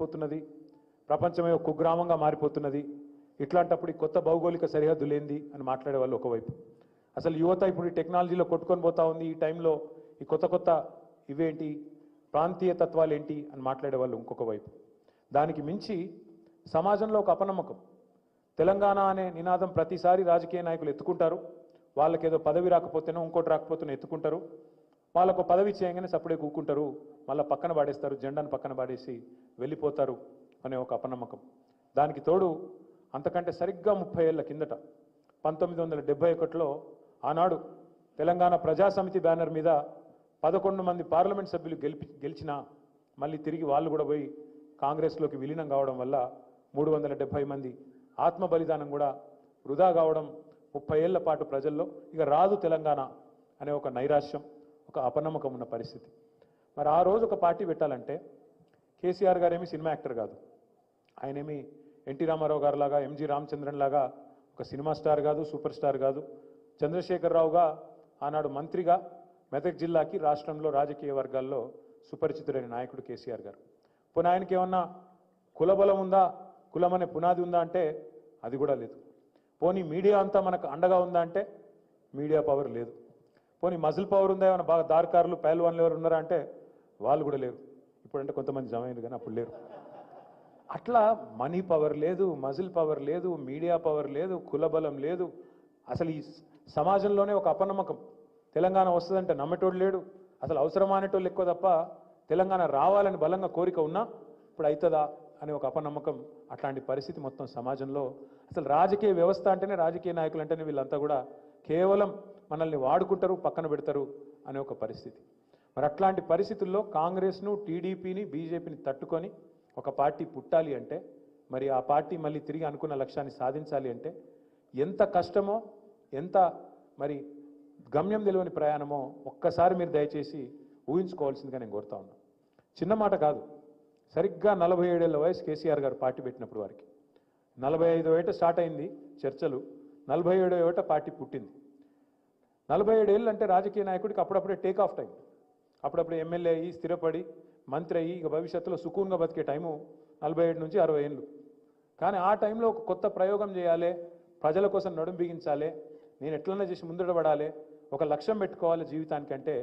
పోతున్నది, ప్రపంచమే ఒక కుగ్రామంగా మారిపోతున్నది. ఇట్లాంటప్పుడు ఈ కొత్త భౌగోళిక సరిహద్దులు ఏంది అని మాట్లాడే వాళ్ళు ఒకవైపు, అసలు యువత ఇప్పుడు ఈ టెక్నాలజీలో కొట్టుకొని పోతా ఉంది, ఈ టైంలో ఈ కొత్త ఇవేంటి ప్రాంతీయ తత్వాలు ఏంటి అని మాట్లాడే వాళ్ళు ఇంకొక వైపు. దానికి మించి సమాజంలో ఒక అపనమ్మకం. తెలంగాణ అనే నినాదం ప్రతిసారి రాజకీయ నాయకులు ఎత్తుకుంటారు, వాళ్ళకేదో పదవి రాకపోతేనో ఇంకోటి రాకపోతేనో ఎత్తుకుంటారు, వాళ్ళకు పదవి చేయగానే సప్పుడే కూకుంటారు, మళ్ళీ పక్కన పాడేస్తారు, జెండాను పక్కన పాడేసి వెళ్ళిపోతారు అనే ఒక అపనమ్మకం. దానికి తోడు అంతకంటే సరిగ్గా 30 ఏళ్ల కిందట 1971లో ఆనాడు తెలంగాణ ప్రజాసమితి బ్యానర్ మీద 11 మంది పార్లమెంట్ సభ్యులు గెలిచినా మళ్ళీ తిరిగి వాళ్ళు కూడా పోయి కాంగ్రెస్లోకి విలీనం కావడం వల్ల 370 మంది ఆత్మ బలిదానం కూడా వృధా కావడం, 30 ఏళ్ల పాటు ప్రజల్లో ఇక రాదు తెలంగాణ అనే ఒక నైరాశ్యం, ఒక అపనమ్మకం ఉన్న పరిస్థితి. మరి ఆ రోజు ఒక పార్టీ పెట్టాలంటే కేసీఆర్ గారేమి సినిమా యాక్టర్ కాదు, ఆయనేమి ఎన్టీ రామారావు గారు లాగా, ఎంజి రామచంద్రన్ లాగా ఒక సినిమా స్టార్ కాదు, సూపర్ స్టార్ కాదు. చంద్రశేఖరరావుగా ఆనాడు మంత్రిగా మెదక్ జిల్లాకి రాష్ట్రంలో రాజకీయ వర్గాల్లో సుపరిచితుడైన నాయకుడు కేసీఆర్ గారు. పోనీ ఆయనకి ఏమన్నా కులబలం ఉందా, కులం అనే పునాది ఉందా అంటే అది కూడా లేదు. పోనీ మీడియా అంతా మనకు అండగా ఉందా అంటే మీడియా పవర్ లేదు. పోనీ మజిల్ పవర్ ఉందా, ఏమైనా బాగా దార్కారులు పైల్వాన్లు ఎవరు ఉన్నారా అంటే వాళ్ళు కూడా లేరు. ఇప్పుడంటే కొంతమంది జమైంది కానీ అప్పుడు లేరు. అట్లా మనీ పవర్ లేదు, మజిల్ పవర్ లేదు, మీడియా పవర్ లేదు, కులబలం లేదు. అసలు ఈ సమాజంలోనే ఒక అపనమ్మకం. తెలంగాణ వస్తుందంటే నమ్మేటోడు లేడు, అసలు అవసరమానేటోళ్ళు ఎక్కువ తప్ప తెలంగాణ రావాలని బలంగా కోరిక ఉన్నా ఇప్పుడు అవుతుందా అనే ఒక అపనమ్మకం. అట్లాంటి పరిస్థితి మొత్తం సమాజంలో. అసలు రాజకీయ వ్యవస్థ అంటేనే, రాజకీయ నాయకులు అంటేనే వీళ్ళంతా కూడా కేవలం మనల్ని వాడుకుంటారు, పక్కన పెడతారు అనే ఒక పరిస్థితి. మరి అట్లాంటి పరిస్థితుల్లో కాంగ్రెస్ను, టీడీపీని, బీజేపీని తట్టుకొని ఒక పార్టీ పుట్టాలి అంటే, మరి ఆ పార్టీ మళ్ళీ తిరిగి అనుకున్న లక్ష్యాన్ని సాధించాలి అంటే ఎంత కష్టమో, ఎంత మరి గమ్యం తెలియని ప్రయాణమో ఒక్కసారి మీరు దయచేసి ఊహించుకోవాల్సిందిగా నేను కోరుతా ఉన్నాను. చిన్న మాట కాదు. సరిగ్గా 47 ఏళ్ల వయసు కేసీఆర్ గారు పార్టీ పెట్టినప్పుడు వారికి 45వ ఏట స్టార్ట్ అయింది చర్చలు, 47వ ఏట పార్టీ పుట్టింది. 47 ఏళ్ళు అంటే రాజకీయ నాయకుడికి అప్పుడప్పుడే టేక్ ఆఫ్ టైం, అప్పుడప్పుడు ఎమ్మెల్యే అయ్యి స్థిరపడి మంత్రి అయ్యి ఇక భవిష్యత్తులో సుకూన్గా బతికే టైము 47 నుంచి 60 ఏళ్ళు. కానీ ఆ టైంలో ఒక కొత్త ప్రయోగం చేయాలి, ప్రజల కోసం నడుం బిగించాలి, నేను ఎట్లన్నా చేసి ముందడబడాలి, ఒక లక్ష్యం పెట్టుకోవాలి జీవితానికంటే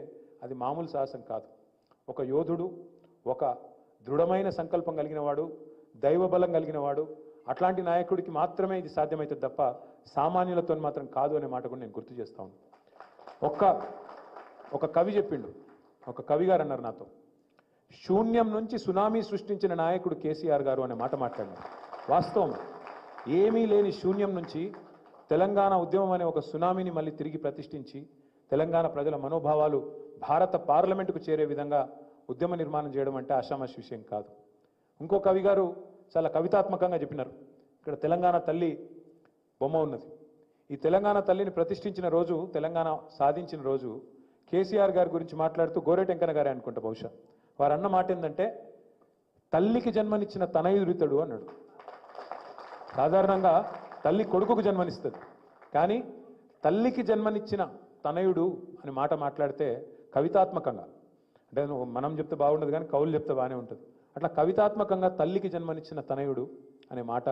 అది మామూలు సాహసం కాదు. ఒక యోధుడు, ఒక దృఢమైన సంకల్పం కలిగిన వాడు, దైవబలం కలిగిన వాడు, అట్లాంటి నాయకుడికి మాత్రమే ఇది సాధ్యమవుతుంది తప్ప సామాన్యులతో మాత్రం కాదు అనే మాట కూడా నేను గుర్తు చేస్తా ఉన్నాను. ఒక కవి చెప్పిండు, ఒక కవి గారు అన్నారు నాతో, శూన్యం నుంచి సునామీ సృష్టించిన నాయకుడు కేసీఆర్ గారు అనే మాట మాట్లాడినారు. వాస్తవం, ఏమీ లేని శూన్యం నుంచి తెలంగాణ ఉద్యమం అనే ఒక సునామీని మళ్ళీ తిరిగి ప్రతిష్ఠించి తెలంగాణ ప్రజల మనోభావాలు భారత పార్లమెంటుకు చేరే విధంగా ఉద్యమ నిర్మాణం చేయడం అంటే ఆషామాషి విషయం కాదు. ఇంకో కవి గారు చాలా కవితాత్మకంగా చెప్పినారు, ఇక్కడ తెలంగాణ తల్లి బొమ్మ ఉన్నది, ఈ తెలంగాణ తల్లిని ప్రతిష్ఠించిన రోజు, తెలంగాణ సాధించిన రోజు కేసీఆర్ గారి గురించి మాట్లాడుతూ గోరేటెంకన గారే అనుకుంటా బహుశా, వారు అన్న మాట ఏంటంటే తల్లికి జన్మనిచ్చిన తనయురితడు అన్నాడు. సాధారణంగా తల్లి కొడుకుకు జన్మనిస్తుంది, కానీ తల్లికి జన్మనిచ్చిన తనయుడు అని మాట మాట్లాడితే కవితాత్మకంగా, అంటే మనం చెప్తే బాగుండదు కానీ కవులు చెప్తే బాగానే ఉంటుంది. అట్లా కవితాత్మకంగా తల్లికి జన్మనిచ్చిన తనయుడు అనే మాట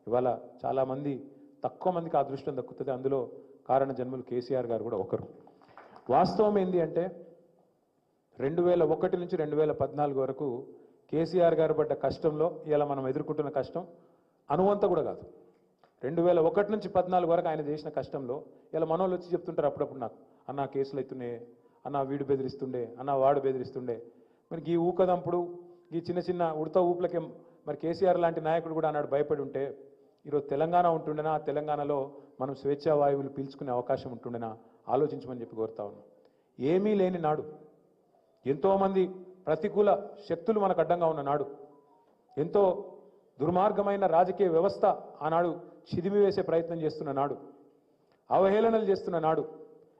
ఇవాళ చాలామంది, తక్కువ మందికి ఆ అదృష్టం దక్కుతుంది. అందులో కారణ జన్మలు కేసీఆర్ గారు కూడా ఒకరు. వాస్తవం ఏంటి అంటే 2001 నుంచి 2014 వరకు కేసీఆర్ గారు పడ్డ కష్టంలో ఇలా మనం ఎదుర్కొంటున్న కష్టం అనువంత కూడా కాదు. 2001 నుంచి 14 వరకు ఆయన చేసిన కష్టంలో ఇలా మనోళ్ళు వచ్చి చెప్తుంటారు అప్పుడప్పుడు నాకు, అన్న కేసులు అవుతున్నాయి, అన్న వీడు బెదిరిస్తుండే, అన్న వాడు బెదిరిస్తుండే. మరి ఈ ఊకదంపుడు, ఈ చిన్న చిన్న ఉడత ఊపులకే మరి కేసీఆర్ లాంటి నాయకుడు కూడా అన్నాడు భయపడి ఉంటే ఈరోజు తెలంగాణ ఉంటుండేనా, తెలంగాణలో మనం స్వేచ్ఛా వాయువులు పీల్చుకునే అవకాశం ఉంటుండేనా ఆలోచించమని చెప్పి కోరుతా ఉన్నాం. ఏమీ లేని నాడు, ఎంతోమంది ప్రతికూల శక్తులు మనకు అడ్డంగా ఉన్న నాడు, ఎంతో దుర్మార్గమైన రాజకీయ వ్యవస్థ ఆనాడు చిదిమి వేసే ప్రయత్నం చేస్తున్న నాడు, అవహేళనలు చేస్తున్న నాడు,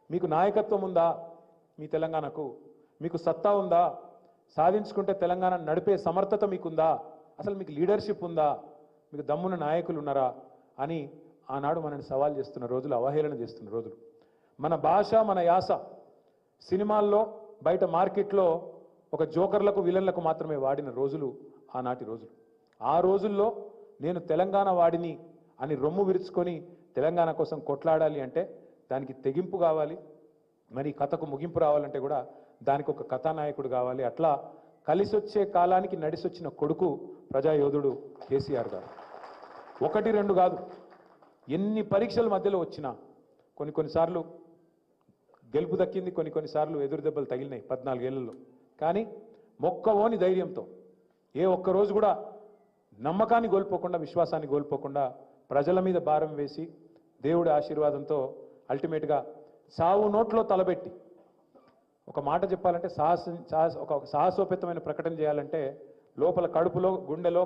మీకు నాయకత్వం ఉందా మీ తెలంగాణకు, మీకు సత్తా ఉందా, సాధించుకుంటే తెలంగాణ నడిపే సమర్థత మీకుందా, అసలు మీకు లీడర్షిప్ ఉందా, మీకు దమ్మున నాయకులు ఉన్నారా అని ఆనాడు మనని సవాల్ చేస్తున్న రోజులు, అవహేళన చేస్తున్న రోజులు. మన భాష, మన యాస సినిమాల్లో, బయట మార్కెట్లో ఒక జోకర్లకు, విలన్లకు మాత్రమే వాడిన రోజులు ఆనాటి రోజులు. ఆ రోజుల్లో నేను తెలంగాణ వాడిని అని రొమ్ము విరుచుకొని తెలంగాణ కోసం కొట్లాడాలి అంటే దానికి తెగింపు కావాలి, మరి కథకు ముగింపు రావాలంటే కూడా దానికి ఒక కథానాయకుడు కావాలి. అట్లా కలిసొచ్చే కాలానికి నడిసొచ్చిన కొడుకు ప్రజాయోధుడు కేసీఆర్ గారు. ఒకటి రెండు కాదు, ఎన్ని పరీక్షల మధ్యలో వచ్చినా కొన్నిసార్లు గెలుపు దక్కింది, కొన్నిసార్లు ఎదురు దెబ్బలు తగిలినాయి 14 ఏళ్లలో. కానీ మొక్కవోని ధైర్యంతో ఏ ఒక్కరోజు కూడా నమ్మకాన్ని కోల్పోకుండా, విశ్వాసాన్ని కోల్పోకుండా ప్రజల మీద భారం వేసి దేవుడి ఆశీర్వాదంతో అల్టిమేట్గా సావు నోట్లో తలబెట్టి ఒక మాట చెప్పాలంటే ఒక సాహసోపేతమైన ప్రకటన చేయాలంటే లోపల కడుపులో గుండెలో